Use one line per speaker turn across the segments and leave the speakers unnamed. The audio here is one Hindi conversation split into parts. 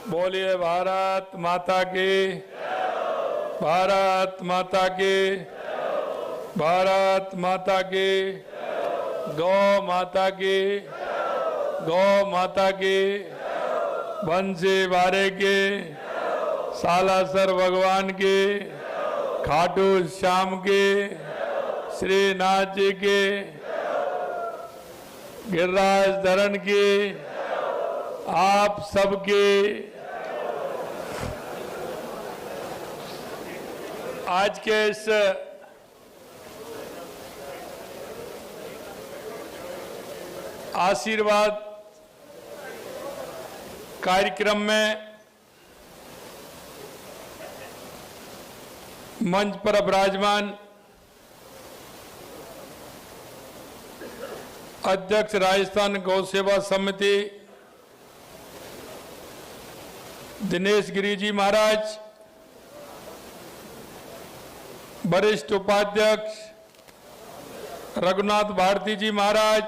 बोलिए भारत माता की, भारत माता की, भारत माता की, गौ माता की, गौ माता की, बंसी बारे की, सालासर भगवान की, खाटू श्याम की, श्रीनाथ जी की, गिरिराज धरन की, आप सबकी आज के इस आशीर्वाद कार्यक्रम में मंच पर विराजमान अध्यक्ष राजस्थान गौ सेवा समिति दिनेश गिरी जी महाराज, वरिष्ठ उपाध्यक्ष रघुनाथ भारती जी महाराज,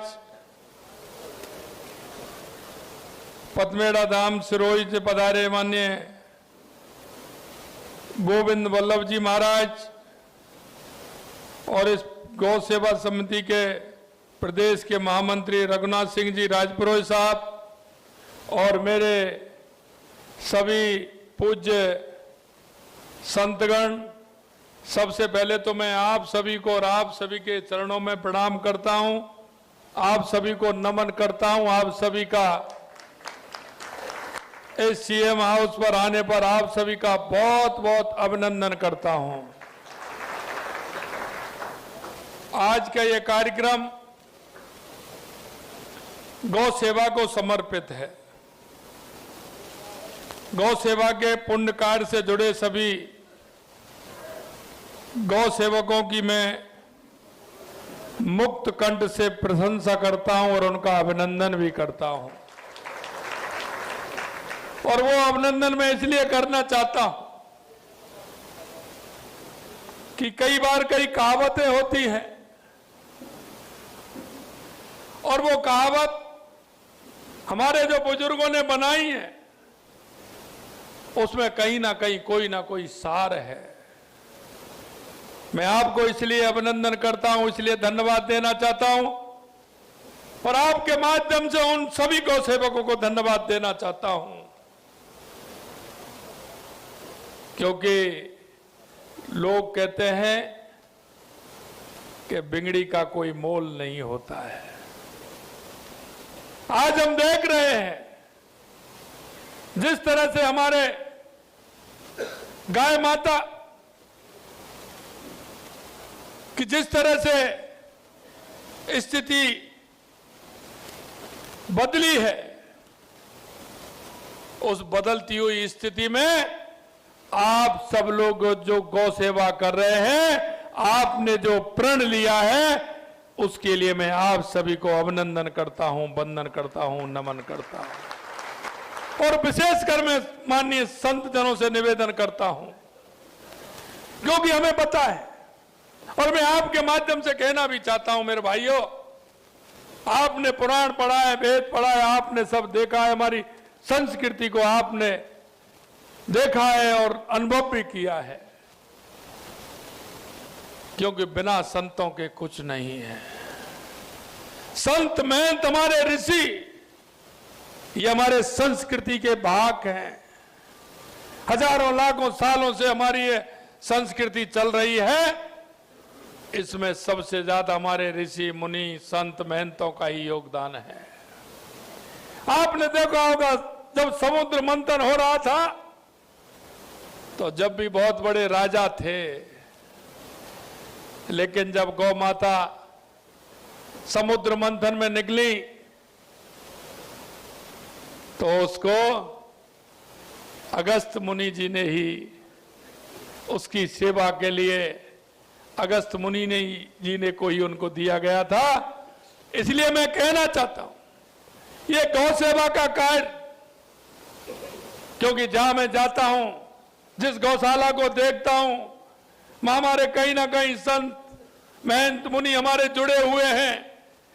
पथमेड़ा धाम सिरोही से पधारे मान्य गोविंद वल्लभ जी महाराज और इस गौ सेवा समिति के प्रदेश के महामंत्री रघुनाथ सिंह जी राजपुरोही साहब और मेरे सभी पूज्य संतगण, सबसे पहले तो मैं आप सभी को और आप सभी के चरणों में प्रणाम करता हूं, आप सभी को नमन करता हूं। आप सभी का इस सीएम हाउस पर आने पर आप सभी का बहुत बहुत अभिनंदन करता हूं। आज का ये कार्यक्रम गौ सेवा को समर्पित है। गौ सेवा के पुण्य कार्य से जुड़े सभी गौ सेवकों की मैं मुक्त कंठ से प्रशंसा करता हूं और उनका अभिनंदन भी करता हूं। और वो अभिनंदन मैं इसलिए करना चाहता हूं कि कई बार कई कहावतें होती हैं और वो कहावत हमारे जो बुजुर्गों ने बनाई है उसमें कहीं ना कहीं कोई ना कोई सार है। मैं आपको इसलिए अभिनंदन करता हूं, इसलिए धन्यवाद देना चाहता हूं और आपके माध्यम से उन सभी गौ सेवकों को धन्यवाद देना चाहता हूं, क्योंकि लोग कहते हैं कि बिगड़ी का कोई मोल नहीं होता है। आज हम देख रहे हैं जिस तरह से हमारे गाय माता कि जिस तरह से स्थिति बदली है, उस बदलती हुई स्थिति में आप सब लोग जो गौ सेवा कर रहे हैं, आपने जो प्रण लिया है, उसके लिए मैं आप सभी को अभिनंदन करता हूं, वंदन करता हूं, नमन करता हूं। और विशेषकर मैं माननीय संत जनों से निवेदन करता हूं, क्योंकि हमें पता है और मैं आपके माध्यम से कहना भी चाहता हूं, मेरे भाइयों, आपने पुराण पढ़ा है, वेद पढ़ा है, आपने सब देखा है, हमारी संस्कृति को आपने देखा है और अनुभव भी किया है, क्योंकि बिना संतों के कुछ नहीं है। संत महंत हमारे ऋषि, ये हमारे संस्कृति के भाग हैं। हजारों लाखों सालों से हमारी ये संस्कृति चल रही है, इसमें सबसे ज्यादा हमारे ऋषि मुनि संत महंतों का ही योगदान है। आपने देखा होगा जब समुद्र मंथन हो रहा था तो जब भी बहुत बड़े राजा थे, लेकिन जब गौ माता समुद्र मंथन में निकली तो उसको अगस्त मुनि जी ने ही उसकी सेवा के लिए अगस्त मुनि जी ने को ही उनको दिया गया था। इसलिए मैं कहना चाहता हूं ये गौ सेवा का कार्य, क्योंकि जहां मैं जाता हूं, जिस गौशाला को देखता हूं, हमारे कहीं ना कहीं संत महंत मुनि हमारे जुड़े हुए हैं,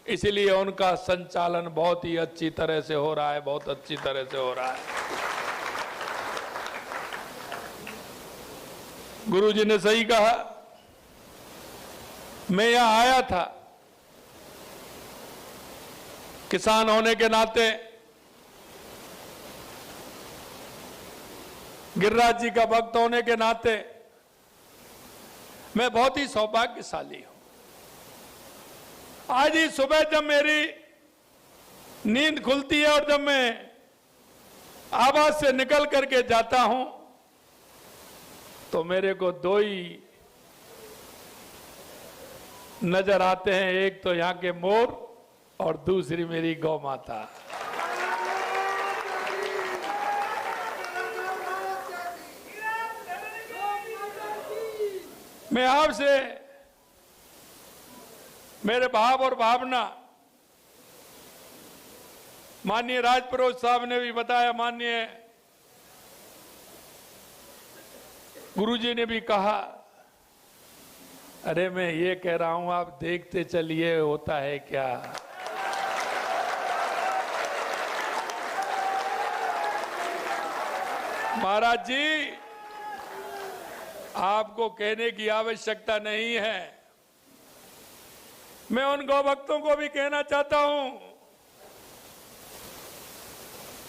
इसलिए उनका संचालन बहुत ही अच्छी तरह से हो रहा है, बहुत अच्छी तरह से हो रहा है। गुरुजी ने सही कहा। मैं यहां आया था किसान होने के नाते, गिरिराज जी का भक्त होने के नाते मैं बहुत ही सौभाग्यशाली हूं। आज ही सुबह जब मेरी नींद खुलती है और जब मैं आवाज से निकल करके जाता हूं तो मेरे को दो ही नजर आते हैं, एक तो यहां के मोर और दूसरी मेरी गौ माता। मैं आपसे, मेरे भाव और भावना माननीय राजपुरोहित साहब ने भी बताया, माननीय गुरुजी ने भी कहा। अरे मैं ये कह रहा हूं, आप देखते चलिए होता है क्या। महाराज जी, आपको कहने की आवश्यकता नहीं है। मैं उन गौ भक्तों को भी कहना चाहता हूं,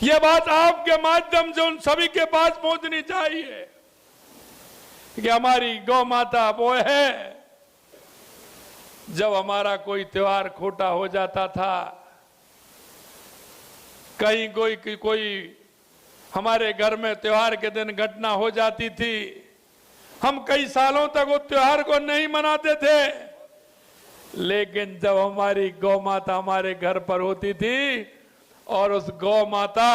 यह बात आपके माध्यम से उन सभी के पास पहुंचनी चाहिए कि हमारी गौ माता वो है। जब हमारा कोई त्योहार खोटा हो जाता था, कहीं कोई हमारे घर में त्योहार के दिन घटना हो जाती थी, हम कई सालों तक उस त्योहार को नहीं मनाते थे, लेकिन जब हमारी गौ माता हमारे घर पर होती थी और उस गौ माता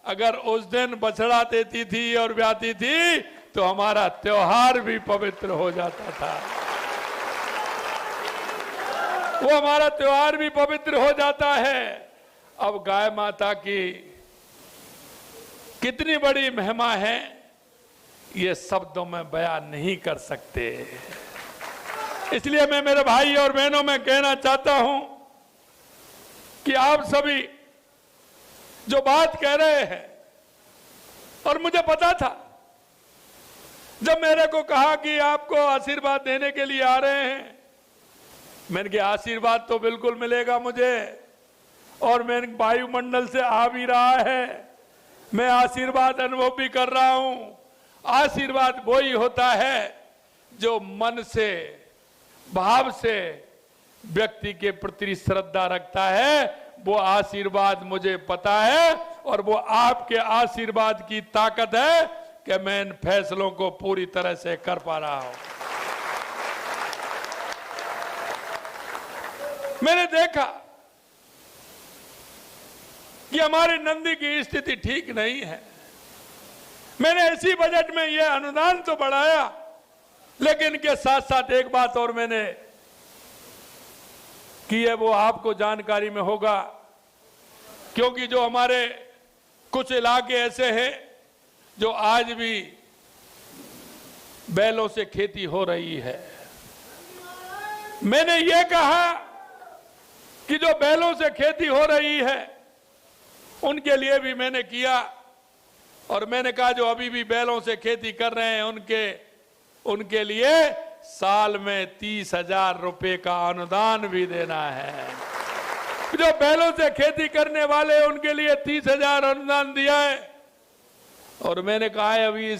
अगर उस दिन बछड़ा देती थी और ब्याती थी तो हमारा त्योहार भी पवित्र हो जाता था। वो हमारा त्योहार भी पवित्र हो जाता है। अब गाय माता की कितनी बड़ी महिमा है, ये शब्दों में बयान नहीं कर सकते। इसलिए मैं मेरे भाई और बहनों में कहना चाहता हूं कि आप सभी जो बात कह रहे हैं, और मुझे पता था जब मेरे को कहा कि आपको आशीर्वाद देने के लिए आ रहे हैं, मैंने कहा आशीर्वाद तो बिल्कुल मिलेगा मुझे, और मैंने वायुमंडल से आ भी रहा है, मैं आशीर्वाद अनुभव भी कर रहा हूं। आशीर्वाद वही होता है जो मन से, भाव से व्यक्ति के प्रति श्रद्धा रखता है। वो आशीर्वाद मुझे पता है, और वो आपके आशीर्वाद की ताकत है कि मैं इन फैसलों को पूरी तरह से कर पा रहा हूं। मैंने देखा कि हमारी नंदी की स्थिति ठीक नहीं है। मैंने इसी बजट में यह अनुदान तो बढ़ाया, लेकिन के साथ साथ एक बात और मैंने की है, वो आपको जानकारी में होगा, क्योंकि जो हमारे कुछ इलाके ऐसे हैं जो आज भी बैलों से खेती हो रही है। मैंने ये कहा कि जो बैलों से खेती हो रही है उनके लिए भी मैंने किया, और मैंने कहा जो अभी भी बैलों से खेती कर रहे हैं उनके लिए साल में 30,000 रुपए का अनुदान भी देना है। जो बैलों से खेती करने वाले उनके लिए 30,000 अनुदान दिया है, और मैंने कहा है अभी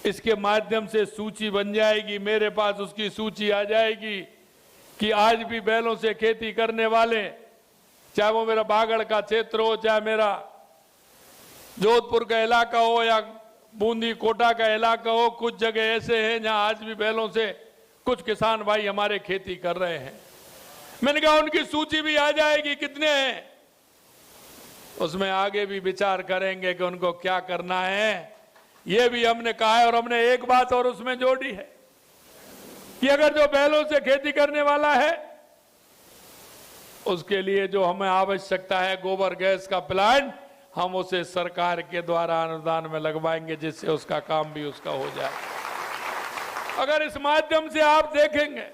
इसके माध्यम से सूची बन जाएगी, मेरे पास उसकी सूची आ जाएगी कि आज भी बैलों से खेती करने वाले, चाहे वो मेरा बागड़ का क्षेत्र हो, चाहे मेरा जोधपुर का इलाका हो या बूंदी कोटा का इलाका हो, कुछ जगह ऐसे हैं जहां आज भी बैलों से कुछ किसान भाई हमारे खेती कर रहे हैं। मैंने कहा उनकी सूची भी आ जाएगी, कितने हैं, उसमें आगे भी विचार करेंगे कि उनको क्या करना है। ये भी हमने कहा है, और हमने एक बात और उसमें जोड़ी है कि अगर जो बैलों से खेती करने वाला है उसके लिए जो हमें आवश्यकता है गोबर गैस का प्लांट, हम उसे सरकार के द्वारा अनुदान में लगवाएंगे, जिससे उसका काम भी उसका हो जाए। अगर इस माध्यम से आप देखेंगे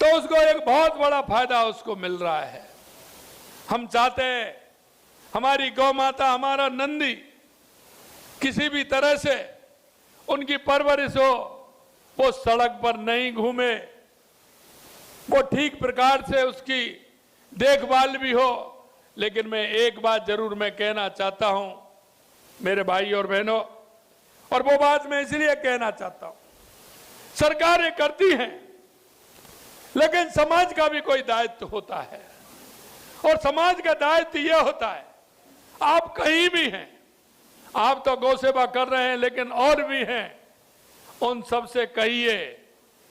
तो उसको एक बहुत बड़ा फायदा उसको मिल रहा है। हम चाहते हैं हमारी गौ माता, हमारा नंदी किसी भी तरह से उनकी परवरिश हो, वो सड़क पर नहीं घूमे, वो ठीक प्रकार से उसकी देखभाल भी हो। लेकिन मैं एक बात जरूर मैं कहना चाहता हूं मेरे भाई और बहनों, और वो बात मैं इसलिए कहना चाहता हूं, सरकारें करती हैं लेकिन समाज का भी कोई दायित्व होता है, और समाज का दायित्व यह होता है, आप कहीं भी हैं, आप तो गौ सेवा कर रहे हैं लेकिन और भी हैं, उन सबसे कहिए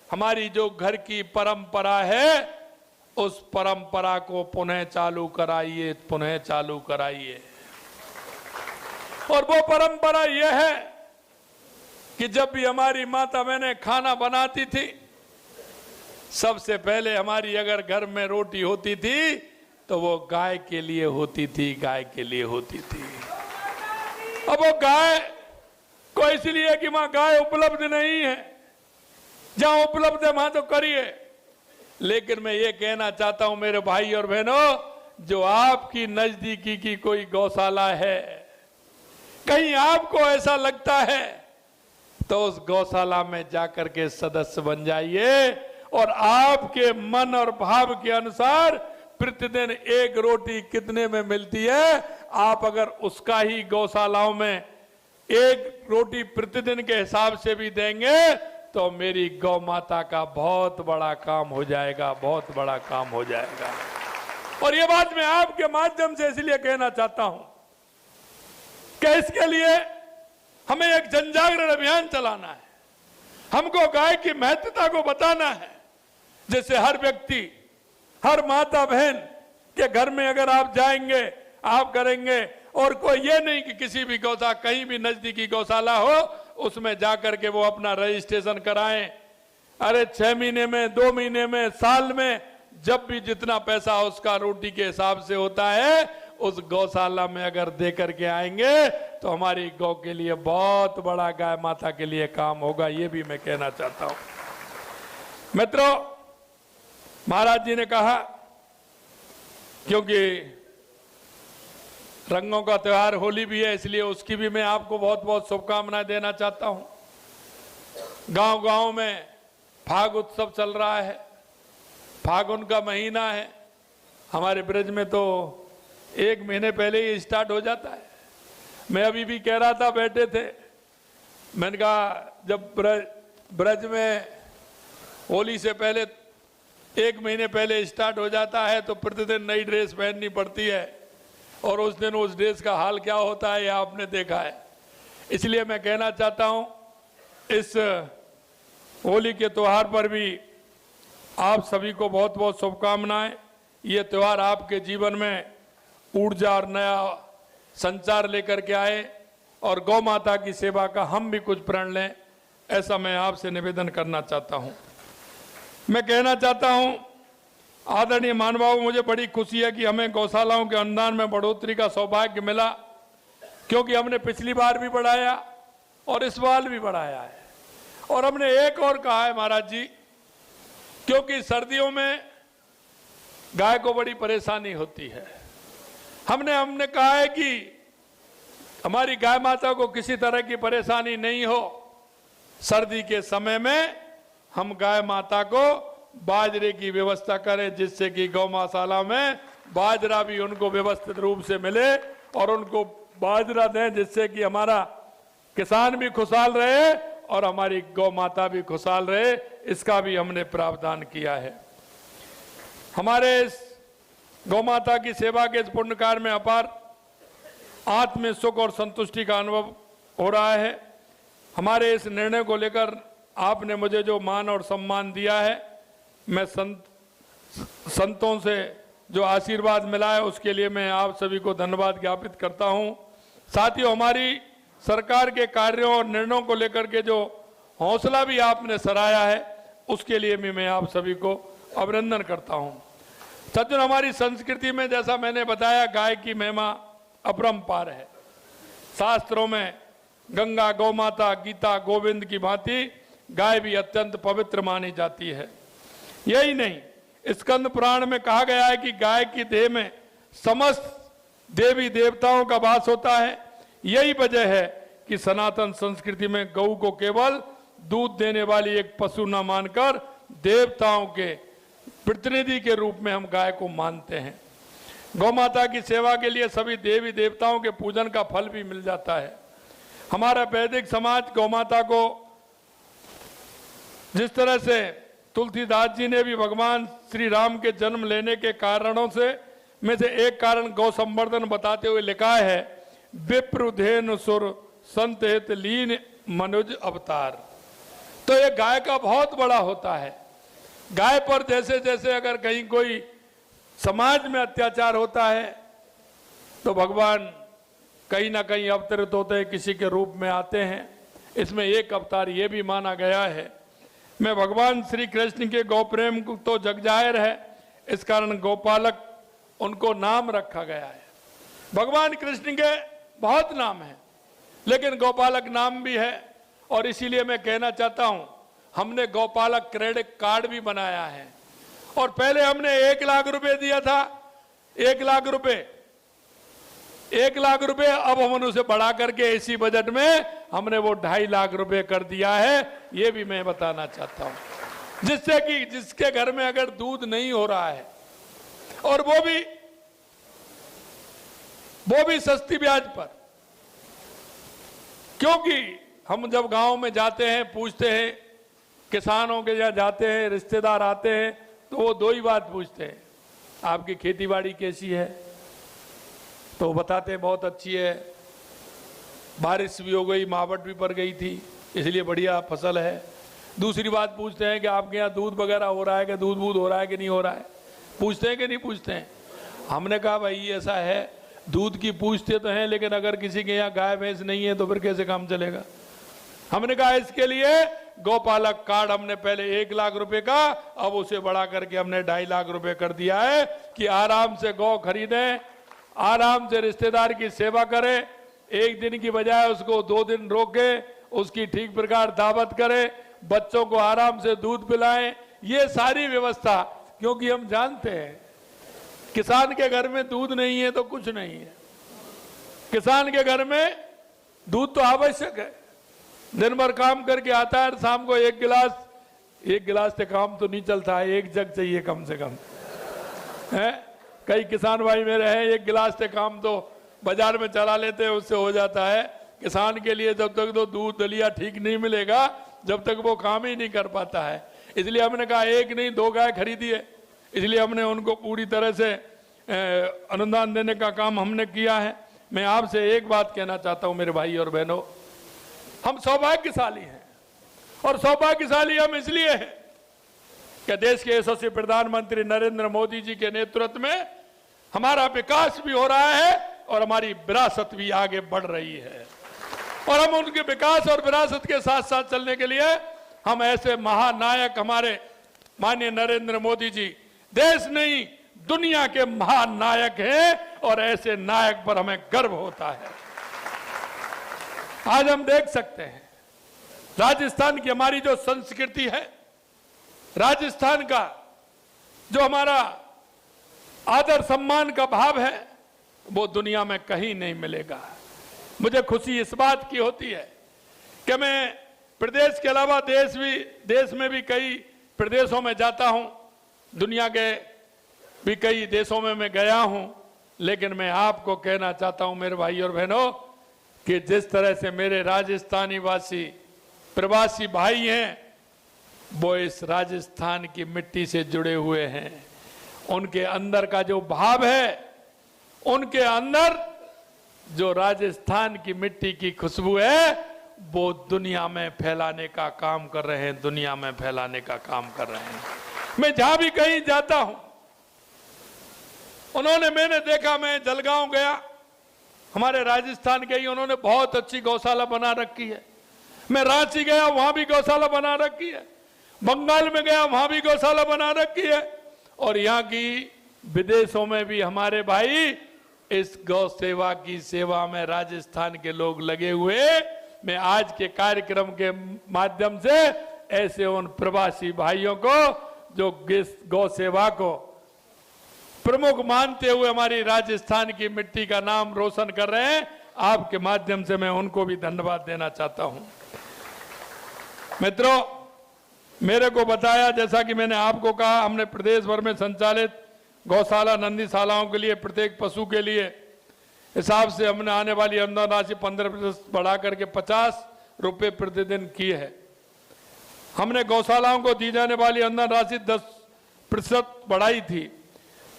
हमारी जो घर की परंपरा है उस परंपरा को पुनः चालू कराइए, पुनः चालू कराइए। और वो परंपरा यह है कि जब भी हमारी माता बहनें खाना बनाती थी, सबसे पहले हमारी अगर घर में रोटी होती थी तो वो गाय के लिए होती थी, गाय के लिए होती थी। अब वो गाय को इसलिए कि वहां गाय उपलब्ध नहीं है, जहां उपलब्ध है वहां तो करिए। लेकिन मैं ये कहना चाहता हूं मेरे भाई और बहनों, जो आपकी नजदीकी की कोई गौशाला है, कहीं आपको ऐसा लगता है तो उस गौशाला में जाकर के सदस्य बन जाइए, और आपके मन और भाव के अनुसार प्रतिदिन एक रोटी कितने में मिलती है, आप अगर उसका ही गौशालाओं में एक रोटी प्रतिदिन के हिसाब से भी देंगे तो मेरी गौ माता का बहुत बड़ा काम हो जाएगा, बहुत बड़ा काम हो जाएगा। और ये बात मैं आपके माध्यम से इसलिए कहना चाहता हूं कि इसके लिए हमें एक जनजागरण अभियान चलाना है, हमको गाय की महत्वता को बताना है, जैसे हर व्यक्ति, हर माता बहन के घर में अगर आप जाएंगे, आप करेंगे, और कोई ये नहीं कि किसी भी गौशाला, कहीं भी नजदीकी गौशाला हो उसमें जाकर के वो अपना रजिस्ट्रेशन कराएं। अरे 6 महीने में, 2 महीने में, साल में, जब भी जितना पैसा उसका रोटी के हिसाब से होता है, उस गौशाला में अगर दे करके आएंगे तो हमारी गौ के लिए बहुत बड़ा, गाय माता के लिए काम होगा, ये भी मैं कहना चाहता हूं। मित्रों, महाराज जी ने कहा, क्योंकि रंगों का त्योहार होली भी है, इसलिए उसकी भी मैं आपको बहुत बहुत शुभकामनाएं देना चाहता हूं। गांव गांव में फाग उत्सव चल रहा है, फागुन का महीना है, हमारे ब्रज में तो 1 महीने पहले ही स्टार्ट हो जाता है। मैं अभी भी कह रहा था, बैठे थे, मैंने कहा जब ब्रज में होली से पहले 1 महीने पहले स्टार्ट हो जाता है तो प्रतिदिन नई ड्रेस पहननी पड़ती है, और उस दिन उस ड्रेस का हाल क्या होता है ये आपने देखा है। इसलिए मैं कहना चाहता हूं, इस होली के त्योहार पर भी आप सभी को बहुत बहुत शुभकामनाएं। ये त्योहार आपके जीवन में ऊर्जा और नया संचार लेकर के आए, और गौ माता की सेवा का हम भी कुछ प्रण लें, ऐसा मैं आपसे निवेदन करना चाहता हूं। मैं कहना चाहता हूं, आदरणीय महानुभाव, मुझे बड़ी खुशी है कि हमें गौशालाओं के अनुदान में बढ़ोतरी का सौभाग्य मिला, क्योंकि हमने पिछली बार भी बढ़ाया और इस बार भी बढ़ाया है। और हमने एक और कहा है महाराज जी, क्योंकि सर्दियों में गाय को बड़ी परेशानी होती है, हमने कहा है कि हमारी गाय माता को किसी तरह की परेशानी नहीं हो, सर्दी के समय में हम गाय माता को बाजरे की व्यवस्था करें, जिससे कि गौशाला में बाजरा भी उनको व्यवस्थित रूप से मिले, और उनको बाजरा दें जिससे कि हमारा किसान भी खुशहाल रहे और हमारी गौ माता भी खुशहाल रहे। इसका भी हमने प्रावधान किया है। हमारे इस गौ माता की सेवा के इस पुण्य कार्य में अपार आत्म सुख और संतुष्टि का अनुभव हो रहा है। हमारे इस निर्णय को लेकर आपने मुझे जो मान और सम्मान दिया है, मैं संतों से जो आशीर्वाद मिला है उसके लिए मैं आप सभी को धन्यवाद ज्ञापित करता हूं। साथियों, हमारी सरकार के कार्यों और निर्णयों को लेकर के जो हौसला भी आपने सराहा है, उसके लिए भी मैं आप सभी को अभिनंदन करता हूं। सज्जन, हमारी संस्कृति में जैसा मैंने बताया, गाय की महिमा अपरंपार है। शास्त्रों में गंगा, गौ माता, गीता, गोविंद की भांति गाय भी अत्यंत पवित्र मानी जाती है। यही नहीं, स्कंद पुराण में कहा गया है कि गाय की देह में समस्त देवी देवताओं का वास होता है। यही वजह है कि सनातन संस्कृति में गऊ को केवल दूध देने वाली एक पशु न मानकर देवताओं के प्रतिनिधि के रूप में हम गाय को मानते हैं। गौ माता की सेवा के लिए सभी देवी देवताओं के पूजन का फल भी मिल जाता है। हमारा वैदिक समाज गौ माता को जिस तरह से तुलसीदास जी ने भी भगवान श्री राम के जन्म लेने के कारणों में से एक कारण गौ संवर्धन बताते हुए लिखा है, विप्रुधेनु सुर संत हित लीन मनुज अवतार। तो ये गाय का बहुत बड़ा होता है। गाय पर जैसे जैसे अगर कहीं कोई समाज में अत्याचार होता है तो भगवान कहीं ना कहीं अवतरित होते हैं, किसी के रूप में आते हैं। इसमें एक अवतार ये भी माना गया है। मैं भगवान श्री कृष्ण के गौ प्रेम को तो जग जाहिर है, इस कारण गोपालक उनको नाम रखा गया है। भगवान कृष्ण के बहुत नाम हैं, लेकिन गोपालक नाम भी है। और इसीलिए मैं कहना चाहता हूं, हमने गोपालक क्रेडिट कार्ड भी बनाया है। और पहले हमने 1 लाख रुपए दिया था, 1 लाख रुपए, 1 लाख रुपए। अब हमने उसे बढ़ा करके इसी बजट में हमने वो 2.5 लाख रुपए कर दिया है। ये भी मैं बताना चाहता हूं, जिससे कि जिसके घर में अगर दूध नहीं हो रहा है, और वो भी सस्ती ब्याज पर, क्योंकि हम जब गांव में जाते हैं, पूछते हैं, किसानों के यहाँ जाते हैं, रिश्तेदार आते हैं, तो वो 2 ही बात पूछते हैं, आपकी खेतीबाड़ी कैसी है? तो बताते हैं बहुत अच्छी है, बारिश भी हो गई, मावट भी पड़ गई थी, इसलिए बढ़िया फसल है। दूसरी बात पूछते हैं कि आपके यहाँ दूध वगैरह हो रहा है, कि दूध हो रहा है कि नहीं हो रहा है? पूछते हैं कि नहीं पूछते हैं? हमने कहा भाई ऐसा है, दूध की पूछते तो हैं, लेकिन अगर किसी के यहाँ गाय भैंस नहीं है तो फिर कैसे काम चलेगा? हमने कहा इसके लिए गोपालक कार्ड हमने पहले 1 लाख रुपए का, अब उसे बढ़ा करके हमने 2.5 लाख रुपए कर दिया है कि आराम से गौ खरीदें, आराम से रिश्तेदार की सेवा करें, 1 दिन की बजाय उसको 2 दिन रोके, उसकी ठीक प्रकार दावत करें, बच्चों को आराम से दूध पिलाएं। ये सारी व्यवस्था, क्योंकि हम जानते हैं किसान के घर में दूध नहीं है तो कुछ नहीं है। किसान के घर में दूध तो आवश्यक है। दिन भर काम करके आता है, शाम को 1 गिलास से काम तो नहीं चलता है, 1 जग चाहिए कम से कम है। कई किसान भाई मेरे हैं, 1 गिलास से काम तो बाजार में चला लेते हैं, उससे हो जाता है। किसान के लिए जब तक तो दूध दलिया ठीक नहीं मिलेगा, जब तक वो काम ही नहीं कर पाता है। इसलिए हमने कहा 1 नहीं 2 गाय खरीदी है, इसलिए हमने उनको पूरी तरह से अनुदान देने का काम हमने किया है। मैं आपसे एक बात कहना चाहता हूं मेरे भाई और बहनों, हम सौभाग्यशाली हैं, और सौभाग्यशाली हम इसलिए हैं कि देश के यशस्वी प्रधानमंत्री नरेंद्र मोदी जी के नेतृत्व में हमारा विकास भी हो रहा है और हमारी विरासत भी आगे बढ़ रही है। और हम उनके विकास और विरासत के साथ साथ चलने के लिए हम ऐसे महानायक, हमारे माननीय नरेंद्र मोदी जी देश नहीं दुनिया के महान नायक हैं, और ऐसे नायक पर हमें गर्व होता है। आज हम देख सकते हैं राजस्थान की हमारी जो संस्कृति है, राजस्थान का जो हमारा आदर सम्मान का भाव है, वो दुनिया में कहीं नहीं मिलेगा। मुझे खुशी इस बात की होती है कि मैं प्रदेश के अलावा देश में भी कई प्रदेशों में जाता हूं, दुनिया के भी कई देशों में मैं गया हूं, लेकिन मैं आपको कहना चाहता हूं मेरे भाई और बहनों कि जिस तरह से मेरे राजस्थानी वासी प्रवासी भाई हैं, वो इस राजस्थान की मिट्टी से जुड़े हुए हैं। उनके अंदर का जो भाव है, उनके अंदर जो राजस्थान की मिट्टी की खुशबू है, वो दुनिया में फैलाने का काम कर रहे हैं, दुनिया में फैलाने का काम कर रहे हैं। मैं जहां भी कहीं जाता हूं, मैंने देखा, मैं जलगांव गया, हमारे राजस्थान के ही, उन्होंने बहुत अच्छी गौशाला बना रखी है। मैं रांची गया, वहां भी गौशाला बना रखी है। बंगाल में गया, वहां भी गौशाला बना रखी है। और यहाँ की विदेशों में भी हमारे भाई इस गौ सेवा की सेवा में राजस्थान के लोग लगे हुए। मैं आज के कार्यक्रम के माध्यम से ऐसे उन प्रवासी भाइयों को जो गौ सेवा को प्रमुख मानते हुए हमारी राजस्थान की मिट्टी का नाम रोशन कर रहे हैं, आपके माध्यम से मैं उनको भी धन्यवाद देना चाहता हूं। मित्रों, मेरे को बताया, जैसा कि मैंने आपको कहा, हमने प्रदेश भर में संचालित गौशाला नंदीशालाओं के लिए प्रत्येक पशु के लिए हिसाब से हमने आने वाली अनुदान राशि 15% बढ़ा करके 50 रुपये प्रतिदिन की है। हमने गौशालाओं को दी जाने वाली अनुदान राशि 10% बढ़ाई थी।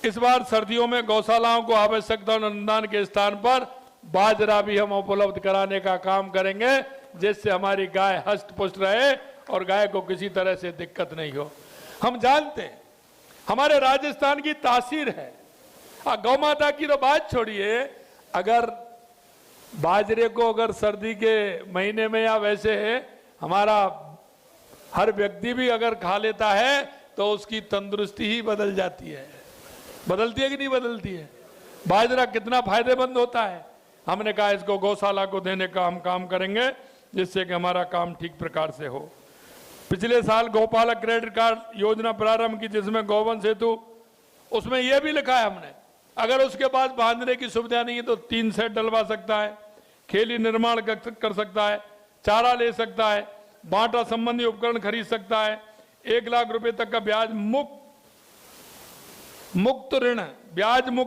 इस बार सर्दियों में गौशालाओं को आवश्यकता अनुदान के स्थान पर बाजरा भी हम उपलब्ध कराने का काम करेंगे, जिससे हमारी गाय हष्ट पुष्ट रहे और गाय को किसी तरह से दिक्कत नहीं हो। हम जानते हैं हमारे राजस्थान की तासीर है। गौ माता की तो बात छोड़िए, अगर बाजरे को अगर सर्दी के महीने में या वैसे है हमारा हर व्यक्ति भी अगर खा लेता है तो उसकी तंदुरुस्ती ही बदल जाती है। बदलती है कि नहीं बदलती है? बाजरा कितना फायदेमंद होता है। हमने कहा इसको गौशाला को देने का हम काम करेंगे, जिससे कि हमारा काम ठीक प्रकार से हो। पिछले साल गौपालक क्रेडिट कार्ड योजना प्रारंभ की, जिसमें गौवंश हेतु, उसमें यह भी लिखा है हमने, अगर उसके पास बांधने की सुविधा नहीं है तो 3 सेट डलवा सकता है, खेली निर्माण कर सकता है, चारा ले सकता है, बांटा संबंधी उपकरण खरीद सकता है, 1 लाख रुपए तक का ब्याज मुक्त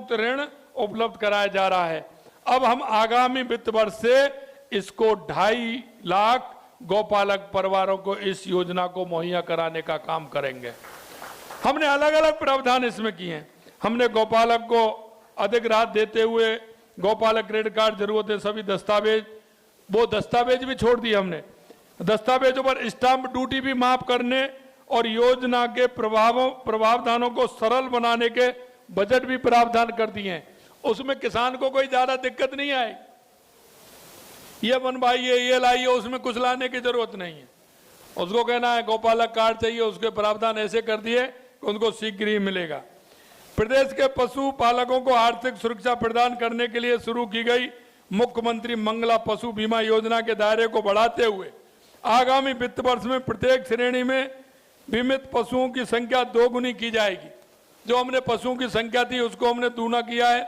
ऋण उपलब्ध कराया जा रहा है। अब हम आगामी वित्त वर्ष से इसको 2.5 लाख गौपालक परिवारों को इस योजना को मुहैया कराने का काम करेंगे। हमने अलग अलग प्रावधान इसमें किए हैं। हमने गौपालक को अधिक राहत देते हुए गौपालक क्रेडिट कार्ड जरूरत है सभी दस्तावेज भी छोड़ दिए हमने। दस्तावेजों पर स्टाम्प ड्यूटी भी माफ करने और योजना के प्रावधानों को सरल बनाने के बजट भी प्रावधान कर दिए हैं। उसमें किसान को कोई ज्यादा दिक्कत नहीं आए, ये बनवाइए, ये लाइए, उसमें कुछ लाने की जरूरत नहीं है। उसको कहना है गौपालक कार्ड चाहिए, उसके प्रावधान ऐसे कर दिए कि उनको शीघ्र ही मिलेगा। प्रदेश के पशु पालकों को आर्थिक सुरक्षा प्रदान करने के लिए शुरू की गई मुख्यमंत्री मंगला पशु बीमा योजना के दायरे को बढ़ाते हुए आगामी वित्त वर्ष में प्रत्येक श्रेणी में बीमित पशुओं की संख्या 2 गुनी की जाएगी। जो हमने पशुओं की संख्या थी उसको हमने दूना किया है।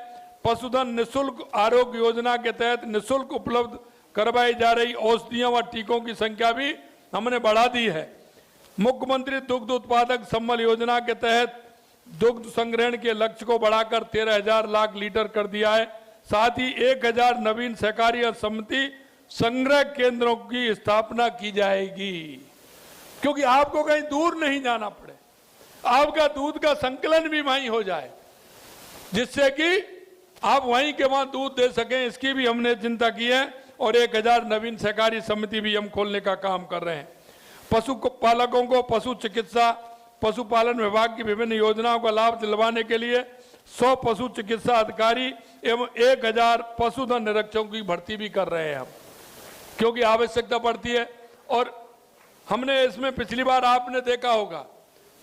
पशुधन निःशुल्क आरोग्य योजना के तहत निःशुल्क उपलब्ध करवाई जा रही औषधियों व टीकों की संख्या भी हमने बढ़ा दी है। मुख्यमंत्री दुग्ध उत्पादक संबल योजना के तहत दुग्ध संग्रहण के लक्ष्य को बढ़ाकर 13,000 लाख लीटर कर दिया है। साथ ही 1,000 नवीन सहकारी समिति संग्रह केंद्रों की स्थापना की जाएगी, क्योंकि आपको कहीं दूर नहीं जाना पड़े, आपका दूध का संकलन भी वहीं हो जाए, जिससे कि आप वहीं के वहां दूध दे सकें। इसकी भी हमने चिंता की है और 1,000 नवीन सहकारी समिति भी हम खोलने का काम कर रहे हैं। पशु पालकों को पशु चिकित्सा पशुपालन विभाग की विभिन्न योजनाओं का लाभ दिलवाने के लिए 100 पशु चिकित्सा अधिकारी एवं 1,000 पशुधन निरीक्षकों की भर्ती भी कर रहे हैं हम, क्योंकि आवश्यकता पड़ती है। और हमने इसमें पिछली बार आपने देखा होगा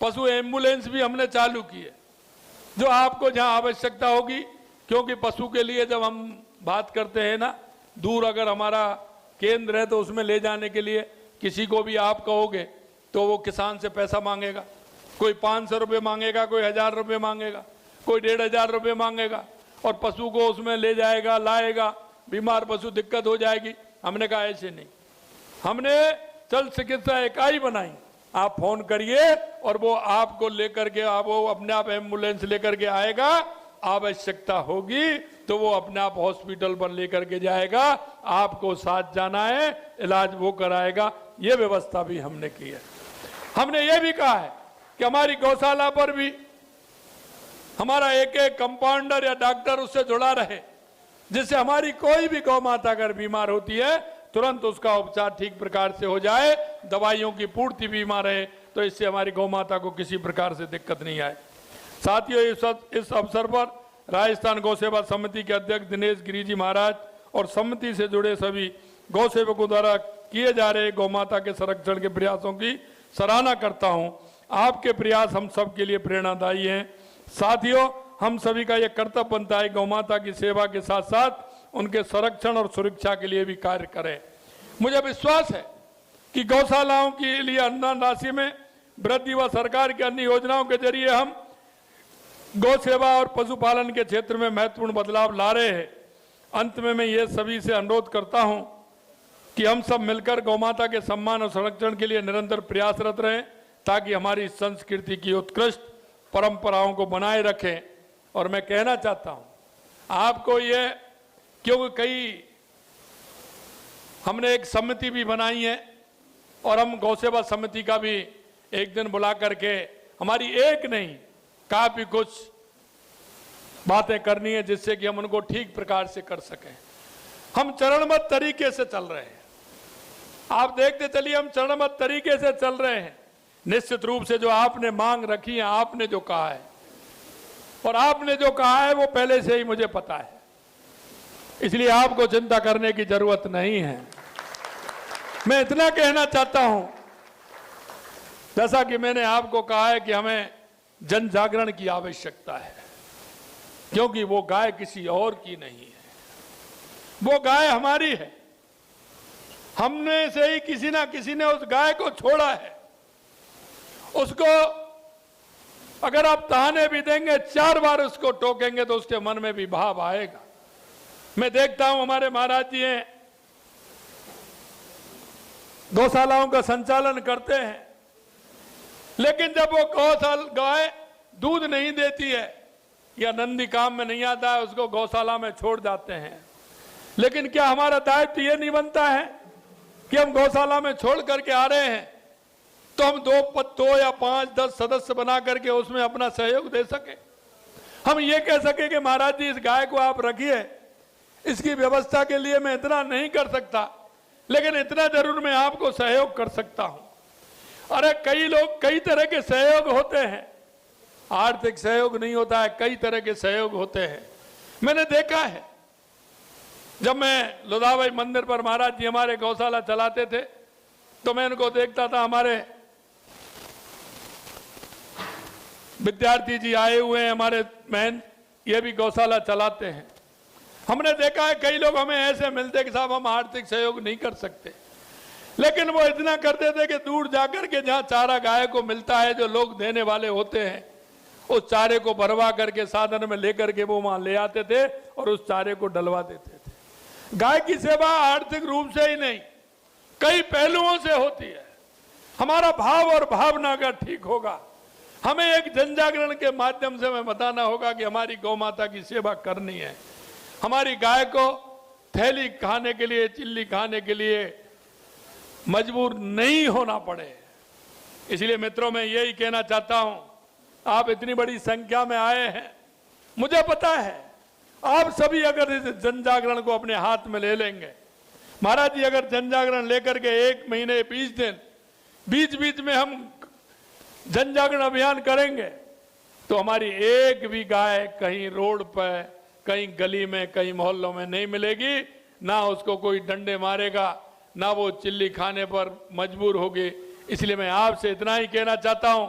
पशु एम्बुलेंस भी हमने चालू की है, जो आपको जहां आवश्यकता होगी, क्योंकि पशु के लिए जब हम बात करते हैं ना, दूर अगर हमारा केंद्र है तो उसमें ले जाने के लिए किसी को भी आप कहोगे तो वो किसान से पैसा मांगेगा, कोई 500 रुपये मांगेगा, कोई 1,000 रुपये मांगेगा, कोई 1,500 रुपये मांगेगा, और पशु को उसमें ले जाएगा, लाएगा, बीमार पशु दिक्कत हो जाएगी। हमने कहा ऐसे नहीं, हमने चल चिकित्सा इकाई बनाई, आप फोन करिए और वो आपको लेकर के वो अपने आप एम्बुलेंस लेकर के आएगा, आवश्यकता होगी तो वो अपने आप हॉस्पिटल पर लेकर के जाएगा, आपको साथ जाना है, इलाज वो कराएगा। ये व्यवस्था भी हमने की है। हमने ये भी कहा है कि हमारी गौशाला पर भी हमारा एक कंपाउंडर या डॉक्टर उससे जुड़ा रहे, जिससे हमारी कोई भी गौ माता अगर बीमार होती है तुरंत उसका उपचार ठीक प्रकार से हो जाए, दवाइयों की पूर्ति बीमार रहे, तो इससे हमारी गौ माता को किसी प्रकार से दिक्कत नहीं आए। साथियों, इस अवसर पर राजस्थान गौ सेवा समिति के अध्यक्ष दिनेश गिरी जी महाराज और समिति से जुड़े सभी गौ सेवकों द्वारा किए जा रहे गौ माता के संरक्षण के प्रयासों की सराहना करता हूं। आपके प्रयास हम सब के लिए प्रेरणादायी हैं। साथियों, हम सभी का यह कर्तव्य बनता है गौ माता की सेवा के साथ साथ उनके संरक्षण और सुरक्षा के लिए भी कार्य करें। मुझे विश्वास है कि गौशालाओं के लिए अनुदान राशि में वृद्धि व सरकार की अन्य योजनाओं के जरिए हम गौ सेवा और पशुपालन के क्षेत्र में महत्वपूर्ण बदलाव ला रहे हैं। अंत में मैं ये सभी से अनुरोध करता हूं कि हम सब मिलकर गौ माता के सम्मान और संरक्षण के लिए निरंतर प्रयासरत रहें, ताकि हमारी संस्कृति की उत्कृष्ट परंपराओं को बनाए रखें। और मैं कहना चाहता हूं आपको ये, क्योंकि कई हमने एक समिति भी बनाई है और हम गौ सेवा समिति का भी एक दिन बुला करके हमारी एक नहीं काफी कुछ बातें करनी है, जिससे कि हम उनको ठीक प्रकार से कर सकें। हम चरणबद्ध तरीके से चल रहे हैं, आप देखते चलिए हम चरणबद्ध तरीके से चल रहे हैं। निश्चित रूप से जो आपने मांग रखी है, आपने जो कहा है, और आपने जो कहा है वो पहले से ही मुझे पता है, इसलिए आपको चिंता करने की जरूरत नहीं है। मैं इतना कहना चाहता हूं, जैसा कि मैंने आपको कहा है कि हमें जन जागरण की आवश्यकता है, क्योंकि वो गाय किसी और की नहीं है, वो गाय हमारी है। हमने से ही किसी ना किसी ने उस गाय को छोड़ा है। उसको अगर आप ताने भी देंगे, 4 बार उसको टोकेंगे तो उसके मन में भी भाव आएगा। मैं देखता हूं हमारे महाराज जी हैं, गौशालाओं का संचालन करते हैं, लेकिन जब वो गाय दूध नहीं देती है या नंदी काम में नहीं आता है, उसको गौशाला में छोड़ जाते हैं। लेकिन क्या हमारा दायित्व ये नहीं बनता है कि हम गौशाला में छोड़ करके आ रहे हैं तो हम 2 या 5, 10 सदस्य बना करके उसमें अपना सहयोग दे सके। हम ये कह सके कि महाराज जी इस गाय को आप रखिए, इसकी व्यवस्था के लिए मैं इतना नहीं कर सकता, लेकिन इतना जरूर मैं आपको सहयोग कर सकता हूं। अरे कई लोग, कई तरह के सहयोग होते हैं, आर्थिक सहयोग नहीं होता है, कई तरह के सहयोग होते हैं। मैंने देखा है, जब मैं लोधाबाई मंदिर पर महाराज जी हमारे गौशाला चलाते थे तो मैं इनको देखता था, हमारे विद्यार्थी जी आए हुए हैं, हमारे बहन ये भी गौशाला चलाते हैं। हमने देखा है कई लोग हमें ऐसे मिलते कि साहब हम आर्थिक सहयोग नहीं कर सकते, लेकिन वो इतना करते थे कि दूर जाकर के जहां चारा गाय को मिलता है, जो लोग देने वाले होते हैं, उस चारे को भरवा करके साधन में लेकर के वो वहां ले आते थे और उस चारे को डलवा देते थे। गाय की सेवा आर्थिक रूप से ही नहीं, कई पहलुओं से होती है। हमारा भाव और भावना अगर ठीक होगा, हमें एक जन जागरण के माध्यम से हमें बताना होगा कि हमारी गौ माता की सेवा करनी है। हमारी गाय को थैली खाने के लिए, चिल्ली खाने के लिए मजबूर नहीं होना पड़े। इसलिए मित्रों, मैं यही कहना चाहता हूं, आप इतनी बड़ी संख्या में आए हैं, मुझे पता है आप सभी अगर इस जन जागरण को अपने हाथ में ले लेंगे, महाराज जी अगर जन जागरण लेकर के 1 महीने 20 दिन बीच बीच में हम जन जागरण अभियान करेंगे, तो हमारी एक भी गाय कहीं रोड पर, कहीं गली में, कहीं मोहल्लों में नहीं मिलेगी। ना उसको कोई डंडे मारेगा, ना वो चिल्ली खाने पर मजबूर होगी। इसलिए मैं आपसे इतना ही कहना चाहता हूं,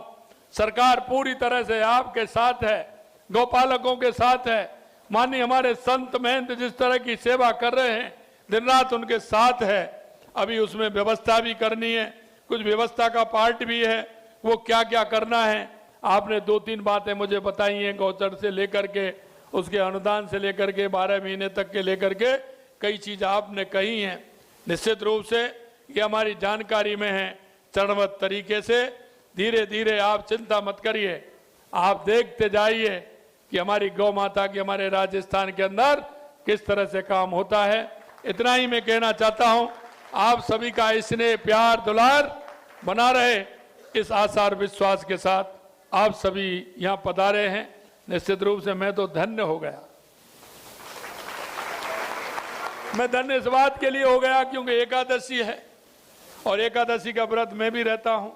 सरकार पूरी तरह से आपके साथ है, गौपालकों के साथ है। माननीय हमारे संत महंत जिस तरह की सेवा कर रहे हैं, दिन रात उनके साथ है। अभी उसमें व्यवस्था भी करनी है, कुछ व्यवस्था का पार्ट भी है, वो क्या क्या करना है। आपने 2-3 बातें मुझे बताई हैं, गौचर से लेकर के, उसके अनुदान से लेकर के 12 महीने तक के लेकर के कई चीज आपने कही हैं। निश्चित रूप से ये हमारी जानकारी में है। चरणबद्ध तरीके से धीरे धीरे, आप चिंता मत करिए, आप देखते जाइए कि हमारी गौ माता की हमारे राजस्थान के अंदर किस तरह से काम होता है। इतना ही मैं कहना चाहता हूं, आप सभी का स्नेह, प्यार, दुलार बना रहे, इस आशा और विश्वास के साथ आप सभी यहां पधारे हैं। निश्चित रूप से मैं तो धन्य हो गया। मैं धन्य इस बात के लिए हो गया क्योंकि एकादशी है और एकादशी का व्रत मैं भी रहता हूं।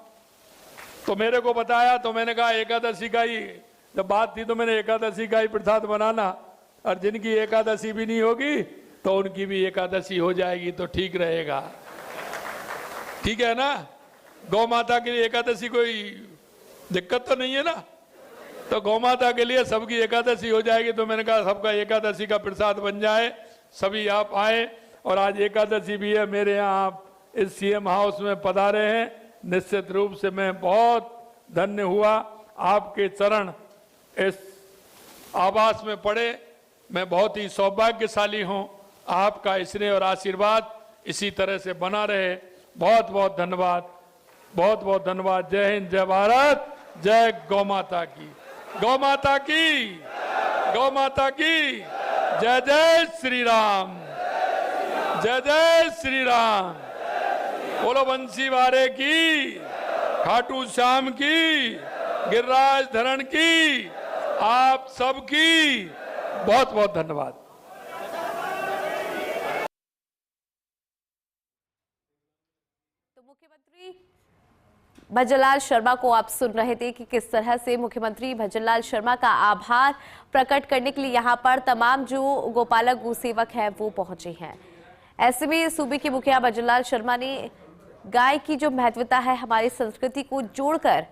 तो मेरे को बताया तो मैंने कहा एकादशी का ही जब बात थी तो मैंने एकादशी का ही प्रसाद बनाना, और जिनकी एकादशी भी नहीं होगी तो उनकी भी एकादशी हो जाएगी तो ठीक रहेगा। ठीक है ना? गौ माता के लिए एकादशी कोई दिक्कत तो नहीं है ना? तो गौ माता के लिए सबकी एकादशी हो जाएगी। तो मैंने कहा सबका एकादशी का प्रसाद बन जाए, सभी आप आए। और आज एकादशी भी है, मेरे यहाँ आप इस सीएम हाउस में पधारे हैं। निश्चित रूप से मैं बहुत धन्य हुआ। आपके चरण इस आवास में पड़े, मैं बहुत ही सौभाग्यशाली हूं। आपका स्नेह और आशीर्वाद इसी तरह से बना रहे। बहुत बहुत धन्यवाद, बहुत बहुत धन्यवाद। जय हिंद, जय भारत, जय गौ माता की, गौ माता की, गौ माता की। जय जय श्री राम, जय जय श्री राम। बोलो बंसी वारे की, खाटू श्याम की, गिरिराज धरण की, आप सबकी बहुत बहुत धन्यवाद।
तो मुख्यमंत्री भजनलाल शर्मा को आप सुन रहे थे कि किस तरह से मुख्यमंत्री भजनलाल शर्मा का आभार प्रकट करने के लिए यहां पर तमाम जो गोपालक गोसेवक हैं वो पहुंचे हैं। ऐसे में सूबे के मुखिया भजनलाल शर्मा ने गाय की जो महत्वता है हमारी संस्कृति को जोड़कर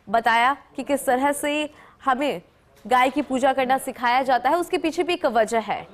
बताया कि किस तरह से हमें गाय की पूजा करना सिखाया जाता है, उसके पीछे भी एक वजह है।